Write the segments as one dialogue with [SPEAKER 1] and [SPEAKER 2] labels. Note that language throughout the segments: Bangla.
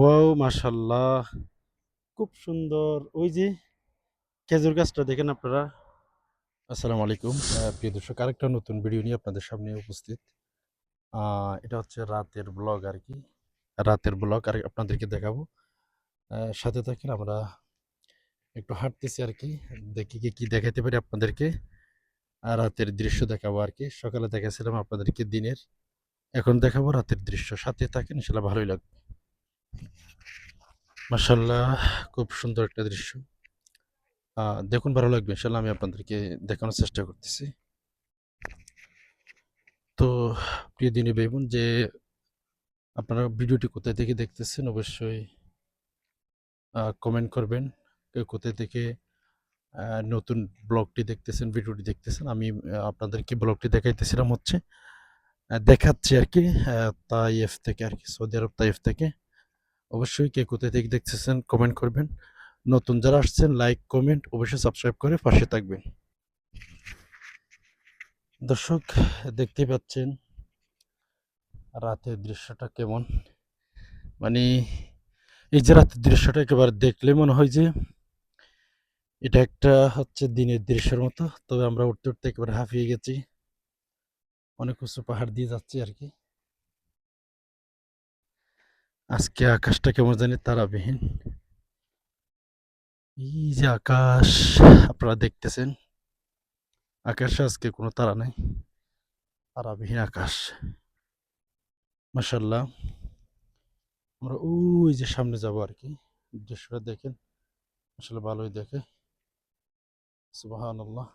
[SPEAKER 1] ওয়াও! মাশাআল্লাহ! খুব সুন্দর। ওই যে খেজুর গাছটা দেখেন আপনারা? আসসালামু আলাইকুম। প্রিয় দর্শক, আরেকটা নতুন ভিডিও নিয়ে আপনাদের সামনে উপস্থিত। আ এটা হচ্ছে রাতের ব্লগ আরকি। রাতের ব্লগ আর আপনাদেরকে দেখাবো। সাথে থাকেন, আমরা একটু হাঁটতেছি আরকি। দেখি কি দেখাইতে পারি আপনাদেরকে। রাতের দৃশ্য দেখাবো আরকি। সকালে দেখাইছিলাম আপনাদেরকে দিনের। এখন দেখাবো রাতের দৃশ্য। সাথে থাকেন, ইনশাআল্লাহ ভালোই লাগবে। মাশাআল্লাহ! খুব সুন্দর একটা দৃশ্য। আ দেখুন, ভালো লাগবে ইনশাআল্লাহ। আমি আপনাদেরকে দেখানোর চেষ্টা করতেছি। তো প্রিয় দিনী ভাই বোন, যে আপনারা ভিডিওটি কোথায় থেকে দেখতেছেন অবশ্যই কমেন্ট করবেন। কেউ কোথায় থেকে নতুন ব্লগটি দেখতেছেন, ভিডিওটি দেখতেছেন। আমি আপনাদেরকে ব্লগটি দেখাইতেছিলাম হচ্ছে দেখাচ্ছি আরকি তাইয়েফ থেকে আরকি, সৌদি আরব তাইয়েফ থেকে। অবশ্যই কে কোথায় থেকে দেখতেছেন কমেন্ট করবেন। নতুন যারা আসছেন লাইক, কমেন্ট, অবশ্যই সাবস্ক্রাইব করে পাশে থাকবেন। দর্শক, দেখতেই পাচ্ছেন রাতের দৃশ্যটা কেমন। মানে এই যে রাতের দৃশ্যটা একেবারে দেখলে মনে হয় যে এটা একটা হচ্ছে দিনের দৃশ্যের মতো। তবে আমরা উঠতে, উঠতে একেবারে হাঁপিয়ে গেছি। অনেক উঁচু পাহাড় দিয়ে যাচ্ছি আরকি। আজকে আকাশটা কেমন জানি তারাবিহীন। এই যে আকাশ আপনারা দেখতেছেন, আকাশে আজকে কোনো তারা নাই। তারাবিহীন আকাশ। মাশাআল্লাহ! আমরা ওই যে সামনে যাবো আরকি। দৃশ্যটা দেখেন। আসলে ভালোই দেখে। সুবহানাল্লাহ!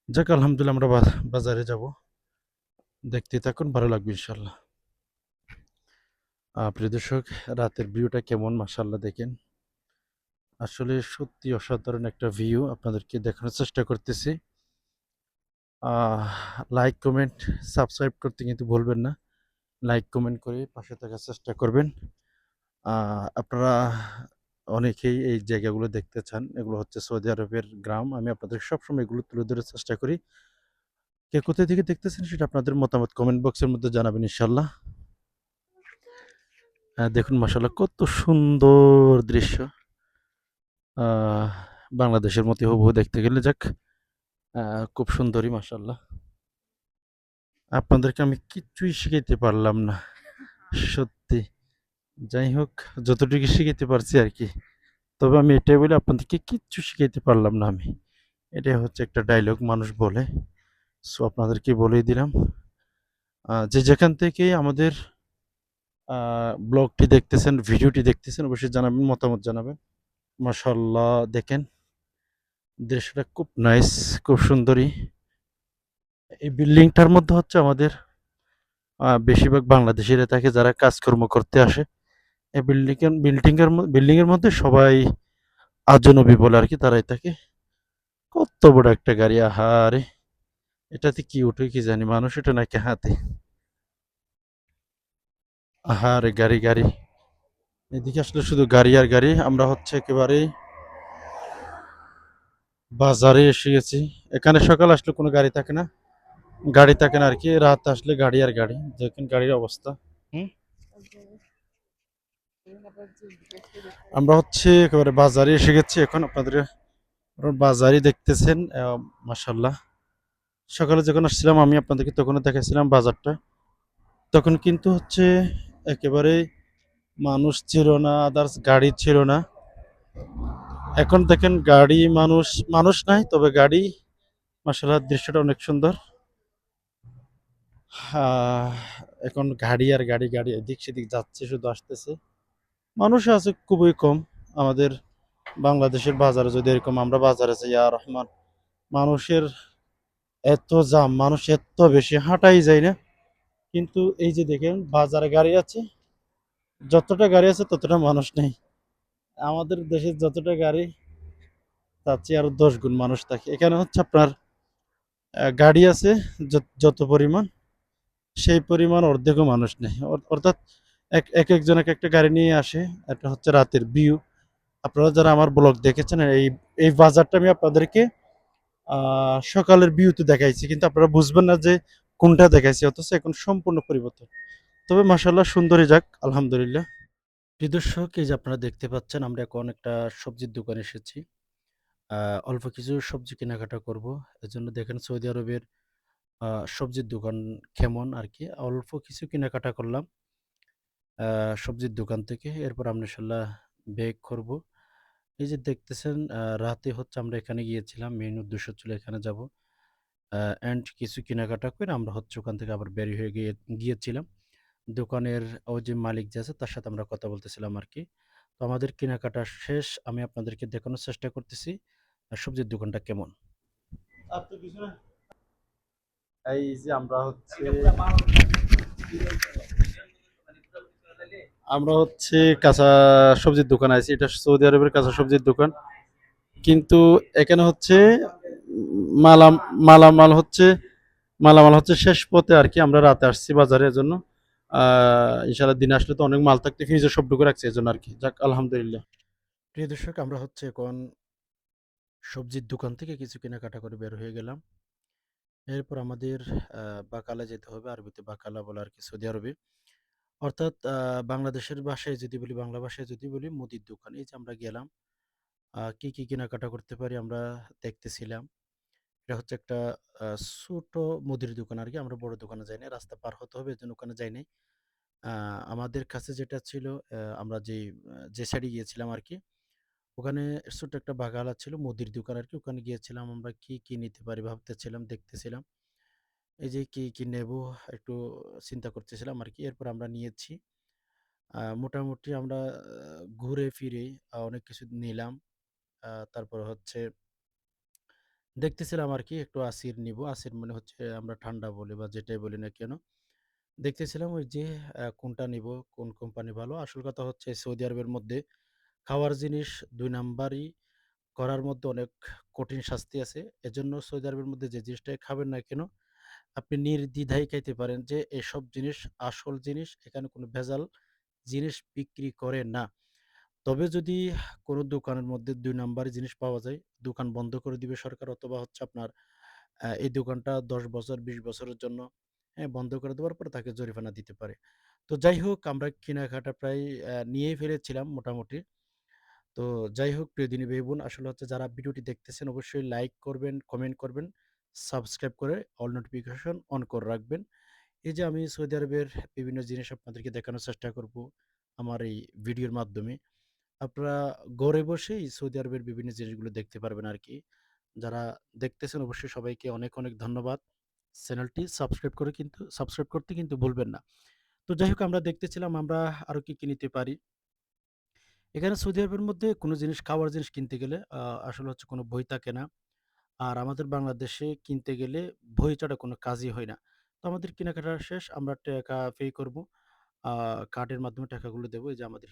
[SPEAKER 1] যাক, আলহামদুলিল্লাহ, আমরা বাজারে যাবো। দেখতে থাকুন, ভালো লাগবে ইনশাআল্লাহ। প্রিয় দর্শক, রাতের ভিউটা কেমন মাশাআল্লাহ দেখেন। আসলে সত্যি অসাধারণ একটা ভিউ আপনাদেরকে দেখানোর চেষ্টা করতেছি। আহ লাইক, কমেন্ট, সাবস্ক্রাইব করতে কিন্তু ভুলবেন না। লাইক, কমেন্ট করে পাশে থাকার চেষ্টা করবেন। আপনারা অনেকেই এই জায়গাগুলো দেখতে চান। এগুলো হচ্ছে সৌদি আরবের গ্রাম। আমি আপনাদের সবসময় এগুলো তুলে ধরার চেষ্টা করি। কে কোথায় থেকে দেখতেছেন সেটা আপনাদের মতামত কমেন্ট বক্সের মধ্যে জানাবেন ইনশাআল্লাহ। দেখুন মাশাআল্লাহ কত সুন্দর দৃশ্য। আহ বাংলাদেশের মতো হুবহু দেখতে গেলে। যাক, খুব সুন্দরই মাশাআল্লাহ। আপনাদেরকে আমি কিচ্ছুই শিখাইতে পারলাম না। সত্যি। যাই হোক, যতটুকু শিখাইতে পারছি আরকি। তবে আমি এটাই বলি, আপনাদেরকে কিচ্ছু শিখাইতে পারলাম না আমি। এটাই হচ্ছে একটা ডায়লগ মানুষ বলে। সো আপনাদেরকে বলেই দিলাম। যে যেখান থেকেই আমাদের ব্লগটি দেখতেছেন, ভিডিওটি দেখতেছেন, অবশ্যই জানাবেন, মতামত জানাবেন। মাশাআল্লাহ দেখেন, দৃশ্যটা খুব নাইস, খুব সুন্দরই। এই বিল্ডিংটার মধ্যে হচ্ছে আমাদের বেশিরভাগ বাংলাদেশিরা থাকে, যারা কাজকর্ম করতে আসে। এই বিল্ডিং এর মধ্যে সবাই আজনবী বলে আরকি, তারাই থাকে। কত বড় একটা গাড়ি! আহারে! এটাতে কি উঠে কি জানি, মানুষ এটা নাকি হাতি? আহারে গাড়ি, গাড়ি! এদিকে আসলে শুধু গাড়ি আর গাড়ি। আমরা হচ্ছে একেবারেই বাজারে এসে গেছি। এখানে সকাল আসলে কোনো গাড়ি থাকে না। গাড়ি থাকে না আরকি। রাত আসলে গাড়ি আর গাড়ি। দেখেন গাড়ির অবস্থা। হুম? আমরা হচ্ছে একেবারে বাজারে এসে গেছি এখন। আপনারা বাজারই দেখতেছেন। মাশাআল্লাহ! সকালে যখন আসছিলাম আমি আপনাদেরকে তখনও দেখাইছিলাম বাজারটা। তখন কিন্তু হচ্ছে একেবারে মানুষ ছিল না, আদার্স গাড়ি ছিল না। এখন দেখেন গাড়ি, মানুষ, মানুষ নাই, তবে গাড়ি। মাশাআল্লাহ দৃশ্যটা অনেক সুন্দর। আহ এখন গাড়ি আর গাড়ি, গাড়ি এদিক সেদিক যাচ্ছে, শুধু আসতেছে। মানুষ আছে খুবই কম। আমাদের বাংলাদেশের বাজারে যদি এরকম আমরা বাজারে যাই, ইয়া রহমান! মানুষের এত জাম, মানুষ এত বেশি, হাঁটাই যায় না। কিন্তু এই যে দেখেন বাজারে গাড়ি আছে, যতটা গাড়ি আছে ততটা মানুষ নেই। আমাদের দেশে যতটা গাড়ি, তার চেয়ে আরো ১০ গুণ মানুষ থাকে। এখানে হচ্ছে আপনার গাড়ি আছে যত পরিমাণ, সেই পরিমাণ অর্ধেকও মানুষ নেই। অর্থাৎ একজন এক একটা গাড়ি নিয়ে আসে। এটা হচ্ছে রাতের ভিউ। আপনারা যারা আমার ব্লগ দেখেছেন, এই বাজারটা আমি আপনাদেরকে সকালের ভিউতে দেখাইছি। কিন্তু আপনারা বুঝবেন না যে কোনটা দেখাইছি। অথচ এখন সম্পূর্ণ পরিবর্তন। তবে মাশাআল্লাহ সুন্দরই, যাক আলহামদুলিল্লাহ। প্রিয় দর্শক, এই যে আপনারা দেখতে পাচ্ছেন আমরা এখন একটা সবজির দোকানে এসেছি। আ অল্প কিছু সবজি কেনাকাটা করব। এজন্য দেখেন সৌদি আরবের আ সবজির দোকান কেমন আরকি। অল্প কিছু কেনাকাটা করলাম সবজির দোকান থেকে। এরপর আমরা ইনশাআল্লাহ বেক করব। এই যে দেখতেছেন রাতে হচ্ছে আমরা এখানে গিয়েছিলাম। মেইন উদ্দেশ্য ছিল এখানে যাব। অ্যান্ড কিছু কেনাকাটা করে আমরা হচ্ছে ওখান থেকে আবার বের হয়ে গিয়েছিলাম। দোকানের ওই যে মালিক যে আছে তার সাথে আমরা কথা বলতেছিলাম আরকি। তো আমাদের কেনাকাটা শেষ। আমি আপনাদেরকে দেখানোর চেষ্টা করতেছি সবজির দোকানটা কেমন। আপনি পিছনে এই যে আমরা হচ্ছে কাঁচা সবজির দোকানে আছি। এটা সৌদি আরবের কাঁচা সবজির দোকান। কিন্তু এখানে হচ্ছে মালাম মালামাল হচ্ছে মালামাল হচ্ছে শেষ পথে আরকি। আমরা রাতে আসছি বাজারে এজন্য। ইনশাআল্লাহ দিনে আসলে তো অনেক মাল থাকতে ফ্রিজে সব ঢুকে রাখছি এজন্য আরকি। যাক আলহামদুলিল্লাহ। প্রিয় দর্শক, আমরা হচ্ছে এখন সবজির দোকান থেকে কিছু কেনাকাটা করে বের হয়ে গেলাম। এরপর আমাদের বাকালা যেতে হবে। আরবিতে বাকালা বলে আরকি সৌদি আরবে। অর্থাৎ বাংলাদেশের ভাষায় যদি বলি, বাংলা ভাষায় যদি বলি মুদির দোকান। এই যে আমরা গেলাম। কি কেনাকাটা করতে পারি আমরা দেখতেছিলাম। এটা হচ্ছে একটা আ ছোট মুদির দোকান আরকি। আমরা বড় দোকানে যাই নাই। রাস্তা পার হতে হবে এজন্য ওখানে যাই নাই। আ আমাদের কাছে যেটা ছিল আমরা যে সাইডে গিয়েছিলাম আরকি, ওখানে ছোট্ট একটা বাগালা ছিল মুদির দোকান আরকি। ওখানে গিয়েছিলাম আমরা কি নিতে পারি ভাবতেছিলাম, দেখতেছিলাম। এই যে কি নেবো একটু চিন্তা করতেছিলাম আরকি। এরপর আমরা নিয়েছি। মোটামুটি আমরা ঘুরে ফিরে অনেক কিছু নিলাম। তারপর হচ্ছে দেখতেছিলাম আরকি একটু আসির নিবো। আসির মানে হচ্ছে আমরা ঠান্ডা বলি বা যেটাই বলি না কেন। দেখতেছিলাম ওই যে কোনটা নিবো, কোন কোম্পানি ভালো। আসল কথা হচ্ছে সৌদি আরবের মধ্যে খাওয়ার জিনিস ২ নাম্বারই করার মধ্যে অনেক কঠিন শাস্তি আছে। এজন্য সৌদি আরবের মধ্যে যে জিনিসটাই খাবেন না কেন, আপনি নির্দ্বিধায় খাইতে পারেন যে এসব জিনিস আসল জিনিস। এখানে কোনো ভেজাল জিনিস বিক্রি করে না। তবে যদি কোনো দোকানের মধ্যে ২ নাম্বারি জিনিস পাওয়া যায়, দোকান বন্ধ করে দিবে সরকার অথবা হচ্ছে আপনার এই দোকানটা ১০ বছর ২০ বছরের জন্য বন্ধ করে দেওয়ার পরে তাকে জরিমানা দিতে পারে। তো যাই হোক আমরা কেনাকাটা প্রায় নিয়েই ফেলেছিলাম মোটামুটি। তো যাই হোক প্রিয় দিনী ভাই বোন, আসলে হচ্ছে যারা ভিডিওটি দেখতেছেন অবশ্যই লাইক করবেন, কমেন্ট করবেন, সাবস্ক্রাইব করে অল নোটিফিকেশন অন করে রাখবেন। এই যে আমি সৌদি আরবের বিভিন্ন জিনিস আপনাদেরকে দেখানোর চেষ্টা করব আমার এই ভিডিওর মাধ্যমে। আপনারা ঘরে বসেই সৌদি আরবের বিভিন্ন জিনিসগুলো দেখতে পারবেন আরকি। যারা দেখতেছেন অবশ্যই সবাইকে অনেক ধন্যবাদ। চ্যানেলটি সাবস্ক্রাইব করতে কিন্তু ভুলবেন না। তো যাই হোক আমরা দেখতেছিলাম আমরা আরো কি নিতে পারি। এখানে সৌদি আরবের মধ্যে কোনো জিনিস খাওয়ার জিনিস কিনতে গেলে আসলে হচ্ছে কোনো বই থাকে না। আর আমাদের বাংলাদেশে কিনতে গেলে বই ছাড়া কোনো কাজই হয় না। তো আমাদের কেনাকাটা শেষ। আমরা টাকা পে করব। আ কার্ডের মাধ্যমে টাকাগুলো দেবো। এই যে আমাদের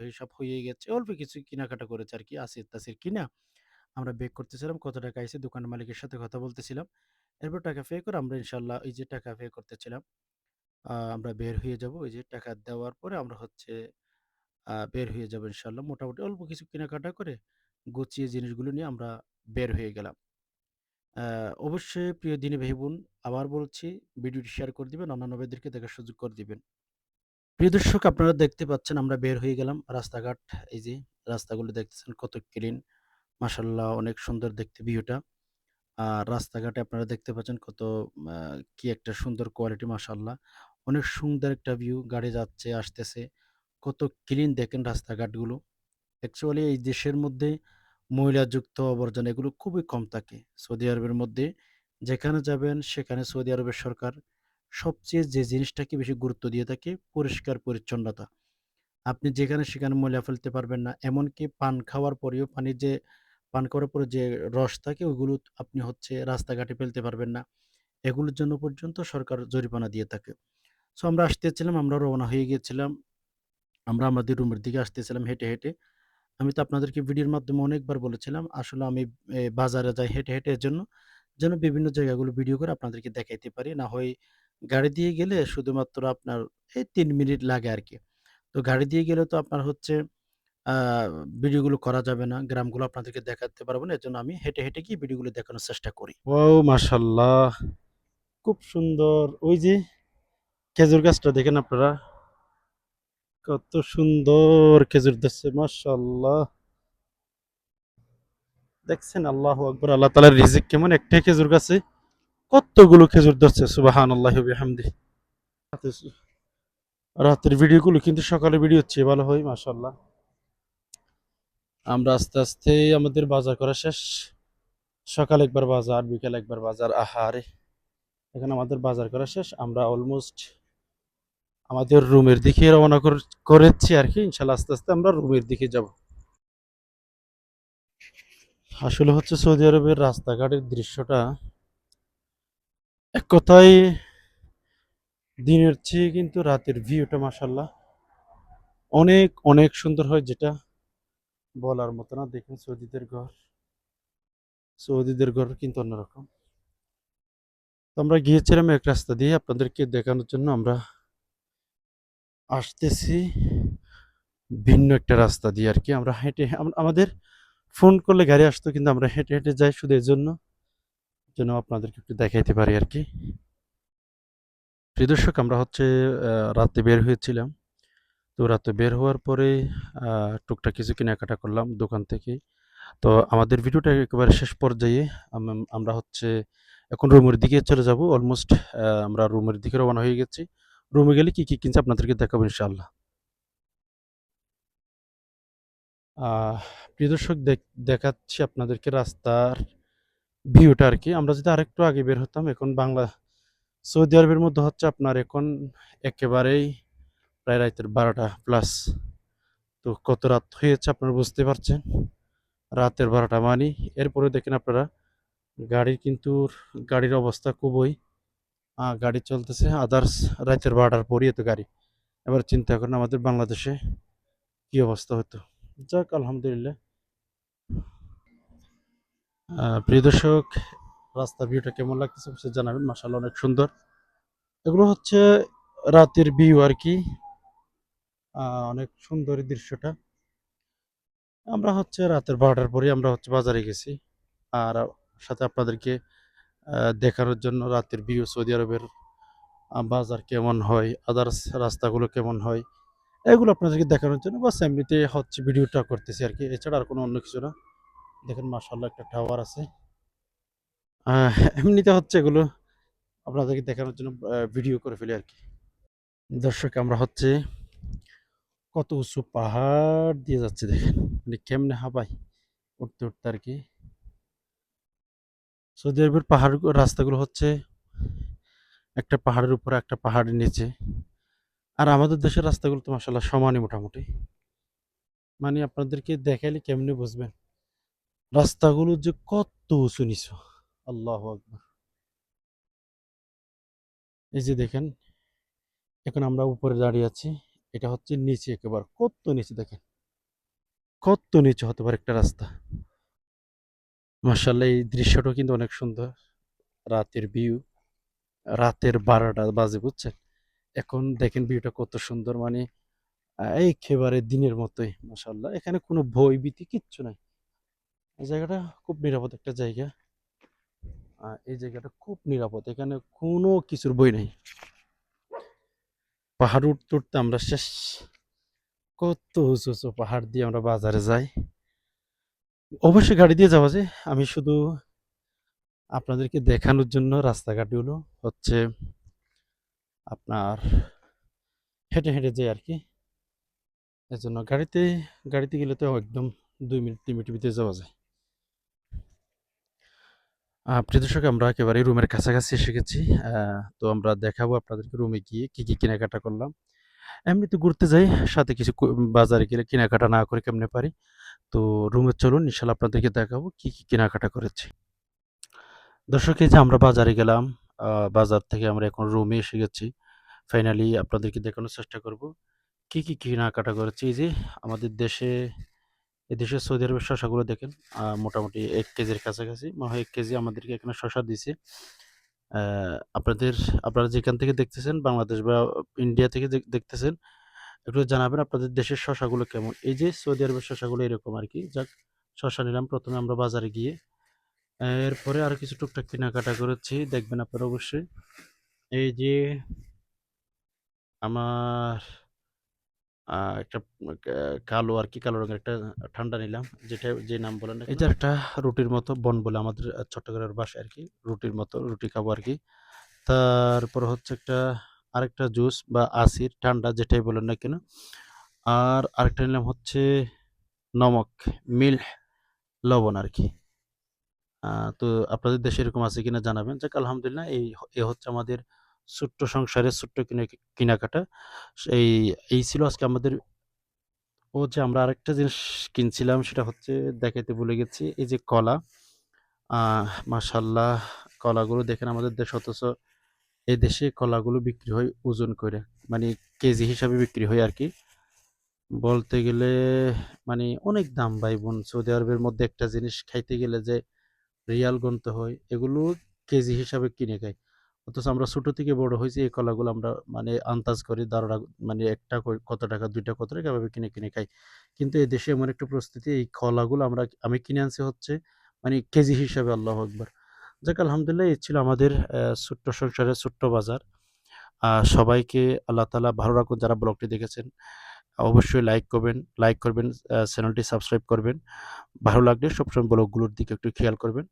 [SPEAKER 1] হিসাব হয়ে গেছে। অল্প কিছু কেনাকাটা করেছি আরকি। আসির-টাসির কিনা আমরা বেক করতেছিলাম। কত টাকা আইছে দোকানের মালিকের সাথে কথা বলতেছিলাম। এরপর টাকা পে করে আমরা ইনশাআল্লাহ এই যে টাকা পে করতেছিলাম। আমরা বের হয়ে যাবো। এই যে টাকা দেওয়ার পরে আমরা হচ্ছে বের হয়ে যাবো ইনশাআল্লাহ। মোটামুটি অল্প কিছু কেনাকাটা করে গুছিয়ে জিনিসগুলো নিয়ে আমরা বের হয়ে গেলাম। অবশ্যই প্রিয় দিনী ভাই-বোন, আবার বলছি ভিডিওটি শেয়ার করে দিবেন, অন্যান্য ভাইদেরকে দেখার সুযোগ করে দিবেন। প্রিয় দর্শক, আপনারা দেখতে পাচ্ছেন আমরা বের হয়ে গেলাম। রাস্তাঘাট এই যে রাস্তাগুলো দেখতেছেন কত ক্লিন। মাশাআল্লাহ অনেক সুন্দর দেখতে ভিউটা। আর রাস্তাঘাটে আপনারা দেখতে পাচ্ছেন কত আ কি একটা সুন্দর কোয়ালিটি মাশাআল্লাহ। অনেক সুন্দর একটা ভিউ। গাড়ি যাচ্ছে, আসতেছে। কত ক্লিন দেখেন রাস্তাঘাটগুলো। অ্যাকচুয়ালি এই দেশের মধ্যে ময়লাযুক্ত আবর্জনা এগুলো খুবই কম থাকে। সৌদি আরবের মধ্যে যেখানে যাবেন সেখানে সৌদি আরবের সরকার সবচেয়ে যে জিনিসটাকে বেশি গুরুত্ব দিয়ে থাকে পরিষ্কার পরিচ্ছন্নতা। আপনি যেখানে সেখানে ময়লা ফেলতে পারবেন না। এমনকি পান করার পরে যে রস থাকে ওগুলো আপনি হচ্ছে রাস্তাঘাটে ফেলতে পারবেন না। এগুলোর জন্য পর্যন্ত সরকার জরিমানা দিয়ে থাকে। সো আমরা আসতেছিলাম, আমরা রওনা হয়ে গিয়েছিলাম। আমরা আমাদের রুমের দিকে আসতেছিলাম হেঁটে। আমি তো আপনাদেরকে ভিডিওর মাধ্যমে অনেকবার বলেছিলাম। আসলে আমি বাজারে যাই হেঁটে এজন্য, যেন বিভিন্ন জায়গাগুলো ভিডিও করে আপনাদেরকে দেখাইতে পারি। না হয় গাড়ি দিয়ে গেলে শুধুমাত্র আপনার এই ৩ মিনিট লাগে আরকি। তো গাড়ি দিয়ে গেলে তো আপনার হচ্ছে আ ভিডিওগুলো করা যাবে না। গ্রামগুলো আপনাদেরকে দেখাতে পারব না। এজন্য আমি হেঁটে গিয়ে ভিডিওগুলো দেখানোর চেষ্টা করি। ওয়াও! মাশাআল্লাহ! খুব সুন্দর। ওই যে খেজুর গাছটা দেখেন আপনারা। কত সুন্দর খেজুর ধরছে, মাশাআল্লাহ। দেখছেন, আল্লাহু আকবার, আল্লাহ তাআলার রিজিক কেমন! একটা খেজুর গাছে কতগুলো খেজুর ধরছে, সুবহানাল্লাহি ওয়া বিহামদিহি। রাতের ভিডিওগুলো কিন্তু সকালে ভিডিওর চেয়ে ভালো হয়, মাশাআল্লাহ। আমরা আস্তে আস্তে আমাদের বাজার করা শেষ। সকালে একবার বাজার, বিকালে একবার বাজার, আহারে! এখন আমাদের বাজার করা শেষ, আমরা অলমোস্ট আমাদের রুমের দিকে রওনা করেছি আর কি। ইনশাল্লাহ আস্তে আস্তে আমরা রুমের দিকে যাব। আসলে হচ্ছে সৌদি আরবের রাস্তাঘাটের দৃশ্যটা এক কথায় দিনের চেয়ে কিন্তু রাতের ভিউটা মাশাল্লাহ অনেক অনেক সুন্দর হয়, যেটা বলার মতো না। দেখুন সৌদিদের ঘর কিন্তু অন্যরকম। তো আমরা গিয়েছিলাম এক রাস্তা দিয়ে, আপনাদেরকে দেখানোর জন্য আমরা আসতেছি ভিন্ন একটা রাস্তা দিয়ে আর কি। আমরা হেঁটে আমাদের ফোন করলে গাড়ি আসতো, কিন্তু আমরা হেঁটে হেঁটে যাই শুধু এর জন্য যেন আপনাদেরকে একটু দেখাইতে পারি আর কি। প্রিয় দর্শক, আমরা হচ্ছে রাতে বের হয়েছিলাম। তো রাতে বের হওয়ার পরে টুকটাক কিছু কেনাকাটা করলাম দোকান থেকে। তো আমাদের ভিডিওটা একেবারে শেষ পর্যায়ে আমরা হচ্ছে এখন রুমের দিকে চলে যাব। অলমোস্ট আমরা রুমের দিকে রওনা হয়ে গেছি। রুমে গেলে কি কি কিনছি আপনাদেরকে দেখাবো ইনশাআল্লাহ। আহ প্রিয় দর্শক, দেখাচ্ছি আপনাদেরকে রাস্তার ভিউটা আর কি। আমরা যদি আরেকটু আগে বের হতাম, এখন সৌদি আরবের মধ্যে হচ্ছে আপনার এখন একেবারেই প্রায় রাতের 12টা প্লাস। তো কত রাত হয়েছে আপনারা বুঝতে পারছেন, রাতের 12টা মানে। এরপরে দেখেন আপনারা গাড়ির অবস্থা খুবই, গাড়ি চলতেছে আদার্স রাতের 12টার পরই এত গাড়ি। এবার চিন্তা করেন আমাদের বাংলাদেশে কি অবস্থা হতো। যাক, আলহামদুলিল্লাহ। প্রিয় দর্শক, রাস্তার ভিউটা কেমন লাগতেছে অবশ্যই জানাবেন, মাশাআল্লাহ অনেক সুন্দর। এগুলো হচ্ছে রাতের ভিউ আর কি। অনেক সুন্দর এই দৃশ্যটা। আমরা হচ্ছে রাতের 12টার পরে আমরা হচ্ছে বাজারে গেছি, আর সাথে আপনাদেরকে দেখানোর জন্য রাতের ভিউ, সৌদি আরবের বাজার কেমন হয়, আদার্স রাস্তাগুলো কেমন হয়, এগুলো আপনাদেরকে দেখানোর জন্য বাস এমনিতে হচ্ছে ভিডিওটা করতেছি আর কি। এছাড়া আর কোনো অন্য কিছু না। দেখেন মাশাআল্লাহ একটা টাওয়ার আছে। এমনিতে হচ্ছে এগুলো আপনাদেরকে দেখানোর জন্য ভিডিও করে ফেলি আর কি। দর্শক, আমরা হচ্ছে কত উঁচু পাহাড় দিয়ে যাচ্ছে, দেখেন মানে কেমনে হাঁপায় উঠতে উঠতে আর কি। সৌদি আরবের পাহাড় রাস্তাগুলো হচ্ছে একটা পাহাড়ের উপরে একটা পাহাড়ের নিচে। আর আমাদের দেশের রাস্তাগুলো তো মাশাআল্লাহ সমানই মোটামুটি। মানে আপনাদেরকে দেখাইলে কেমনে বুঝবেন রাস্তাগুলো যে কত উঁচু নিচু। আল্লাহু আকবার। এই যে দেখেন, এখন আমরা উপরে দাঁড়িয়ে আছি, এটা হচ্ছে নিচে, একেবারে কত নিচে দেখেন, কত নিচে হতে পারে একটা রাস্তা। মাশাআল্লাহ, এই দৃশ্যটা কিন্তু অনেক সুন্দর। রাতের ভিউ, রাতের 12টা বাজে বুঝছেন। এখন দেখেন ভিউটা কত সুন্দর, মানে একেবারে দিনের মতোই মাশাআল্লাহ। এখানে কোনো ভয় ভীতি কিচ্ছু নাই। এই জায়গাটা খুব নিরাপদ একটা জায়গা। এই জায়গাটা খুব নিরাপদ, এখানে কোনো কিছুর ভয় নাই। পাহাড় উঠতে উঠতে আমরা শেষ। কত উঁচু উঁচু পাহাড় দিয়ে আমরা বাজারে যাই। অবশ্যই গাড়ি দিয়ে যাওয়া যায়, আমি শুধু আপনাদেরকে দেখানোর জন্য রাস্তাঘাটগুলো হচ্ছে আপনার হেঁটে হেঁটে যাই আর কি। এজন্য গাড়িতে গেলে তো একদম 2 মিনিট 3 মিনিটের ভিতরে যাওয়া যায়। প্রিয় দর্শক, আমরা একেবারে রুমের কাছাকাছি এসে গেছি। তো আমরা দেখাবো আপনাদেরকে রুমে গিয়ে কি কি কেনাকাটা করলাম। এমনি তো ঘুরতে যাই, সাথে কিছু বাজারে গেলে কেনাকাটা না করে কেমনে পারি। তো রুমে চলুন, ইনশাল্লাহ আপনাদেরকে দেখাবো কি কি কেনাকাটা করেছি। দর্শক, এই যে আমরা বাজারে গেলাম, বাজার থেকে আমরা এখন রুমে এসে গেছি। ফাইনালি আপনাদেরকে দেখানোর চেষ্টা করব কি কি কেনাকাটা করেছি। এই যে আমাদের এদেশে সৌদি আরবের শসাগুলো দেখেন, মোটামুটি 1 কেজির কাছাকাছি, মনে হয় 1 কেজি আমাদেরকে এখানে শসা দিছে। আপনারা যেখান থেকে দেখতেছেন, বাংলাদেশ বা ইন্ডিয়া থেকে দেখতেছেন, একটু জানাবেন আপনাদের দেশের শসাগুলো কেমন। এই যে সৌদি আরবের শসাগুলো এরকম আর কি। যাক, শসা নিলাম প্রথমে আমরা বাজারে গিয়ে। এরপরে আরো কিছু টুকটাক কেনাকাটা করেছি, দেখবেন আপনারা অবশ্যই। এই যে আমার একটা কালো আরকি, কালো রঙের একটা ঠান্ডা নিলাম। যেটা যে নাম বলেন না কেন? এটা একটা রুটির মতো বন বলে আমাদের চট্টগ্রামের ভাষায় আরকি। রুটির মতো, রুটি খাবো আরকি। তারপর হচ্ছে আরেকটা জুস বা আছির ঠান্ডা যেটাই বলেন না কেন। আর আরেকটা নিলাম হচ্ছে নমক, মিল্ক, লবণ আরকি। আ তো আপনাদের দেশে এরকম আছে কিনা জানাবেন। যাক আলহামদুলিল্লাহ এ হচ্ছে আমাদের ছোট্ট সংসারের ছোট্ট কেনাকাটা। সেই এই ছিল আজকে আমাদের যে আমরা আরেকটা জিনিস কিনছিলাম সেটা হচ্ছে দেখাইতে ভুলে গেছি। এই যে কলা, মাশাআল্লাহ কলাগুলো দেখেন আমাদের দেশে অথচ এই দেশে কলাগুলো বিক্রি হয় ওজন কইরা। মানে কেজি হিসাবে বিক্রি হয় আরকি। বলতে গেলে মানে অনেক দাম ভাই বোন। সৌদি আরবের মধ্যে একটা জিনিস খাইতে গেলে যে রিয়াল গুনতে হয়, এগুলো কেজি হিসাবে কিনে খাই। অথচ আমরা ছোট থেকে বড় হইছি এই কলাগুলো আমরা মানে আন্দাজ করি ধারণা মানে ১ টা কত টাকা ২ টা কত টাকা এভাবে কিনে খাই। কিন্তু এদেশে এমন একটা পরিস্থিতি এই কলাগুলো আমি কিনে আনছি হচ্ছে মানে কেজি হিসাবে আল্লাহু আকবার। যাক আলহামদুলিল্লাহ এই ছিল আমাদের ছোট্ট সংসারের ছোট্ট বাজার। সবাইকে আল্লাহ তাআলা ভালো রাখুন যারা ব্লগটি দেখেছেন। অবশ্যই লাইক করবেন, চ্যানেলটি সাবস্ক্রাইব করবেন। ভালো লাগলে সবসময় ব্লগগুলোর দিকে একটু খেয়াল করবেন।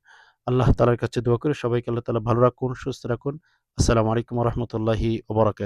[SPEAKER 1] আল্লাহ তাআলার কাছে দোয়া করি সবাইকে আল্লাহ তাআলা ভালো রাখুন, সুস্থ রাখুন। আসসালামু আলাইকুম ওয়া রাহমাতুল্লাহি ওয়া বারাকাতুহু।